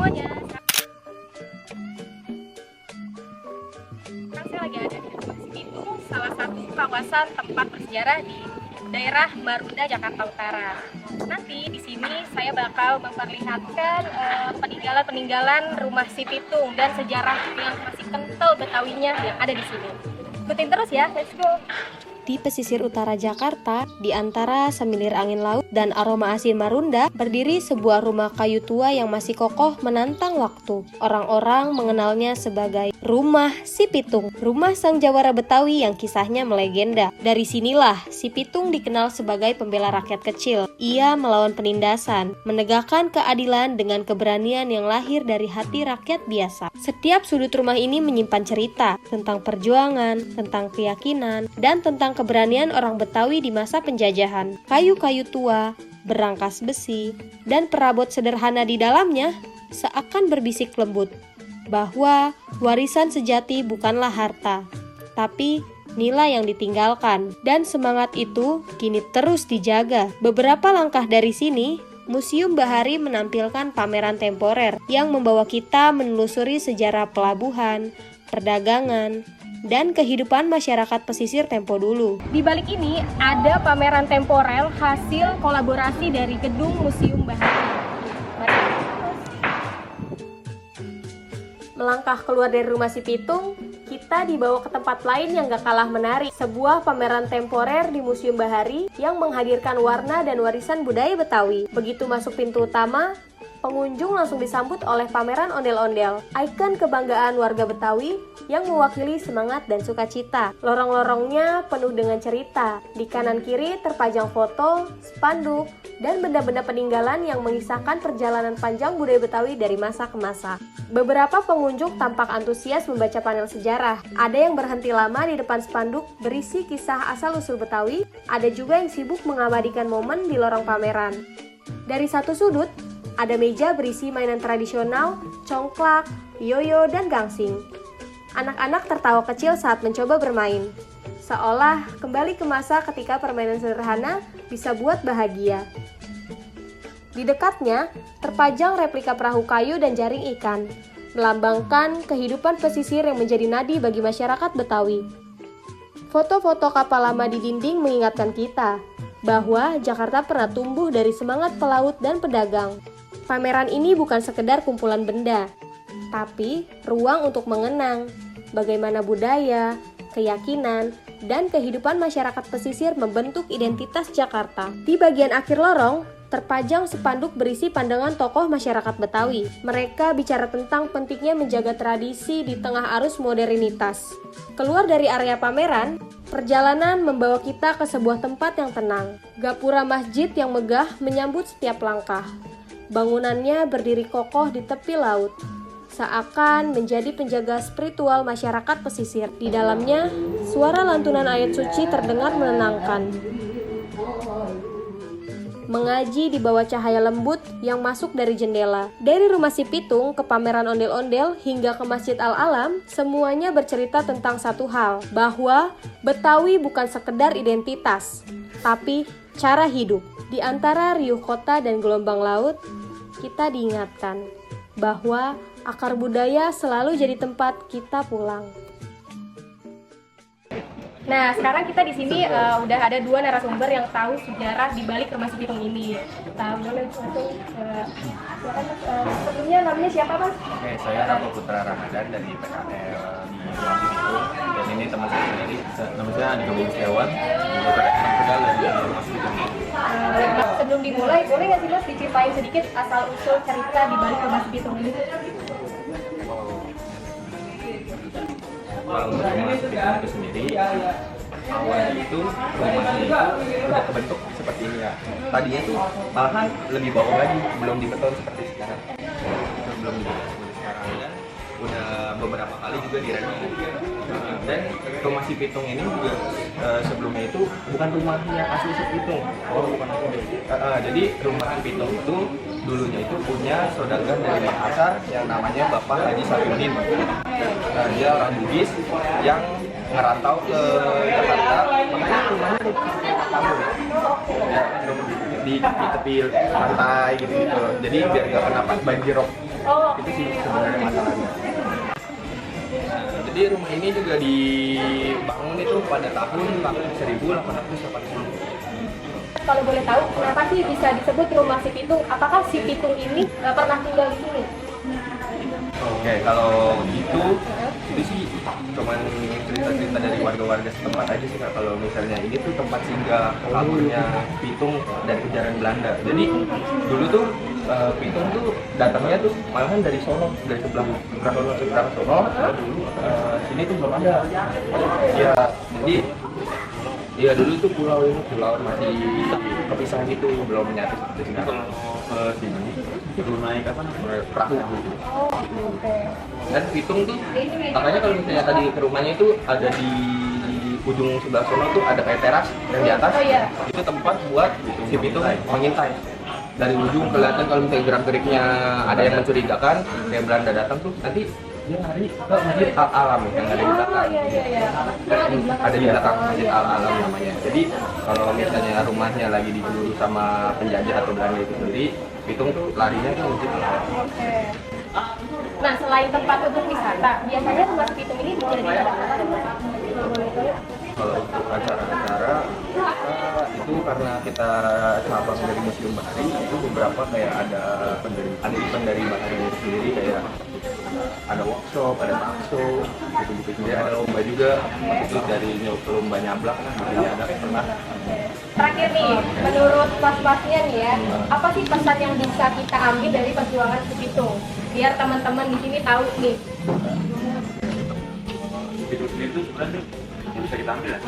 semuanya. Sekarang saya lagi ada di Rumah Cipitung, salah satu kawasan tempat bersejarah di daerah Marunda, Jakarta Utara. Nanti di sini saya bakal memperlihatkan peninggalan-peninggalan Rumah Cipitung dan sejarah yang masih kental Betawinya yang ada di sini. Ikutin terus ya, let's go! Di pesisir utara Jakarta, di antara semilir angin laut dan aroma asin Marunda, berdiri sebuah rumah kayu tua yang masih kokoh menantang waktu. Orang-orang mengenalnya sebagai Rumah Cipitung, rumah sang jawara Betawi yang kisahnya melegenda. Dari sinilah Cipitung dikenal sebagai pembela rakyat kecil. Ia melawan penindasan, menegakkan keadilan dengan keberanian yang lahir dari hati rakyat biasa. Setiap sudut rumah ini menyimpan cerita tentang perjuangan, tentang keyakinan, dan tentang keberanian orang Betawi di masa penjajahan. Kayu-kayu tua, berangkas besi, dan perabot sederhana di dalamnya seakan berbisik lembut bahwa warisan sejati bukanlah harta, tapi nilai yang ditinggalkan, dan semangat itu kini terus dijaga. Beberapa langkah dari sini, Museum Bahari menampilkan pameran temporer yang membawa kita menelusuri sejarah pelabuhan, perdagangan, dan kehidupan masyarakat pesisir tempo dulu. Di balik ini ada pameran temporer hasil kolaborasi dari gedung Museum Bahari. Mari terus. Melangkah keluar dari Rumah Cipitung, kita dibawa ke tempat lain yang gak kalah menarik. Sebuah pameran temporer di Museum Bahari yang menghadirkan warna dan warisan budaya Betawi. Begitu masuk pintu utama, pengunjung langsung disambut oleh pameran ondel-ondel, ikon kebanggaan warga Betawi yang mewakili semangat dan sukacita. Lorong-lorongnya penuh dengan cerita. Di kanan kiri terpajang foto, spanduk, dan benda-benda peninggalan yang mengisahkan perjalanan panjang budaya Betawi dari masa ke masa. Beberapa pengunjung tampak antusias membaca panel sejarah. Ada yang berhenti lama di depan spanduk berisi kisah asal-usul Betawi, ada juga yang sibuk mengabadikan momen di lorong pameran. Dari satu sudut, ada meja berisi mainan tradisional, congklak, yoyo, dan gangsing. Anak-anak tertawa kecil saat mencoba bermain, seolah kembali ke masa ketika permainan sederhana bisa buat bahagia. Di dekatnya, terpajang replika perahu kayu dan jaring ikan, melambangkan kehidupan pesisir yang menjadi nadi bagi masyarakat Betawi. Foto-foto kapal lama di dinding mengingatkan kita bahwa Jakarta pernah tumbuh dari semangat pelaut dan pedagang. Pameran ini bukan sekedar kumpulan benda, tapi ruang untuk mengenang bagaimana budaya, keyakinan, dan kehidupan masyarakat pesisir membentuk identitas Jakarta. Di bagian akhir lorong, terpajang spanduk berisi pandangan tokoh masyarakat Betawi. Mereka bicara tentang pentingnya menjaga tradisi di tengah arus modernitas. Keluar dari area pameran, perjalanan membawa kita ke sebuah tempat yang tenang. Gapura masjid yang megah menyambut setiap langkah. Bangunannya berdiri kokoh di tepi laut, seakan menjadi penjaga spiritual masyarakat pesisir. Di dalamnya, suara lantunan ayat suci terdengar menenangkan. Mengaji di bawah cahaya lembut yang masuk dari jendela. Dari Rumah Cipitung ke pameran ondel-ondel hingga ke Masjid Al-Alam, semuanya bercerita tentang satu hal, bahwa Betawi bukan sekedar identitas, tapi cara hidup. Di antara riuh kota dan gelombang laut, kita diingatkan bahwa akar budaya selalu jadi tempat kita pulang. Nah, sekarang kita di sini udah ada dua narasumber yang tahu sejarah di balik Rumah Cipitung ini. Boleh langsung sebelumnya namanya siapa, Mas? Oke, saya Rama Putra Ramadan dari PKL di Rumah Cipitung. Dan ini teman saya sendiri, nama saya Andika Setiawan, merupakan anak pedal dari Rumah Cipitung. Sebelum dimulai, boleh nggak sih Mas diceritain sedikit asal-usul cerita di balik Rumah Cipitung ini? Kalau Rumah Cipitung itu sendiri, awalnya itu rumahnya itu udah kebentuk seperti ini ya. Tadinya tuh malahan lebih bawah lagi, belum dibeton seperti sekarang. Belum dibeton seperti sekarang dan udah beberapa kali juga direnov. Dan Rumah Cipitung ini juga sebelumnya itu bukan rumahnya asli Cipitung. Bukan asli. Jadi Rumah Cipitung itu dulunya itu punya saudagar dari Makassar yang namanya Bapak Haji Sapiudin. Dia orang Bugis yang ngerantau ke Jakarta, makanya rumahnya di kampung ya, di tepi pantai gitu. Jadi biar nggak kena banjirop Oh, Itu sih sebenarnya masalahnya. Jadi rumah ini juga dibangun itu pada tahun 1880. kalau boleh tahu, kenapa sih bisa disebut rumah si Pitung? Apakah si Pitung ini pernah tinggal di sini? Oke, kalau itu sih cuman cerita-cerita dari warga-warga setempat aja sih Kak. Kalau misalnya ini tuh tempat singgah kaburnya Pitung dari kejaran Belanda. Jadi dulu tuh Pitung tuh datangnya tuh malahan dari Solo, dari sebelah Solo. Dulu sini tuh belum ada. Ya, jadi iya dulu tuh pulau masih kepisah gitu, belum menyatu seperti sekarang. Ke sini perlu naik apa namanya perahu. Oh, oke. Dan Pitung tuh makanya kalau misalnya tadi ke rumahnya itu ada di ujung sebelah sono tuh ada kayak teras dan di atas itu tempat buat si Pitung mengintai. Dari ujung kelihatan kalau misalnya gerak-geriknya ada yang mencurigakan kayak Belanda datang tuh nanti dia lari ke Masjid Al-Alam yang ada di belakang. Ada di belakang Masjid Al-Alam namanya. Jadi kalau misalnya rumahnya lagi diburu sama penjajah atau Belanda itu sendiri, Pitung tuh larinya ke Masjid Al-Alam. Oke. Nah, selain tempat untuk wisata, biasanya rumah si Pitung ini dijadikan apa? Kalau untuk acara-acara itu karena kita cabang dari Museum Bahari itu beberapa kayak ada event dari Bahari sendiri kayak ada workshop, ada talk show, gitu-gitu. Jadi ada lomba juga, itu dari lomba nyablak lah, gitu ada pernah. Terakhir nih, menurut mas-masnya nih ya, apa sih pesan yang bisa kita ambil dari perjuangan si Pitung? Biar teman-teman di sini tahu nih. Itu sebenarnya yang bisa kita ambil ya.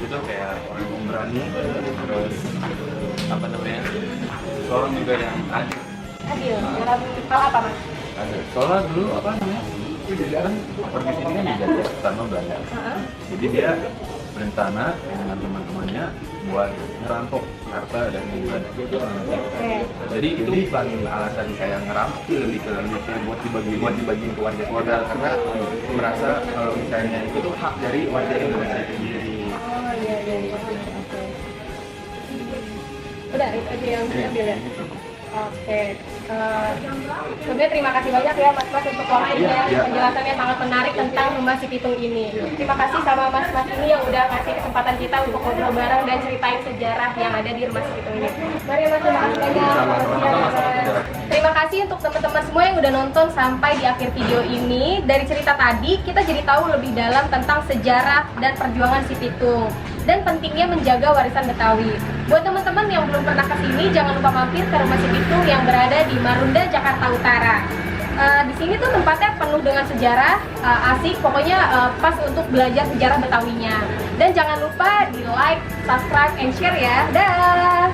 Itu kayak orang yang berani, terus apa namanya, seorang juga yang adil. Adil, dalam hal apa mas? Ada. Soalnya dulu apa namanya? Kan pergi sini kan dijajah sama Belanda. Jadi dia berencana dengan teman-temannya buat ngerampok harta dan hiburan. Jadi itu bukan alasan kayak ngerampok, lebih ke buat dibagi ke warga karena merasa kalau misalnya itu tuh hak dari warga Indonesia sendiri. Oh iya. Udah itu aja yang diambil ya. Oke, sebenarnya terima kasih banyak ya Mas untuk waktunya, penjelasannya sangat menarik tentang rumah si Pitung ini. Terima kasih sama Mas ini yang udah kasih kesempatan kita untuk ngobrol bareng dan ceritain sejarah yang ada di rumah si Pitung ini. Mari Mas, terima kasih banyak. Terima kasih untuk teman-teman semua yang udah nonton sampai di akhir video ini. Dari cerita tadi kita jadi tahu lebih dalam tentang sejarah dan perjuangan si Pitung dan pentingnya menjaga warisan Betawi. Buat teman-teman yang belum pernah kesini, jangan lupa mampir ke rumah si Pitung yang berada di Marunda, Jakarta Utara. Di sini tuh tempatnya penuh dengan sejarah, asik, pokoknya pas untuk belajar sejarah Betawinya. Dan jangan lupa di like, subscribe, and share ya. Dah.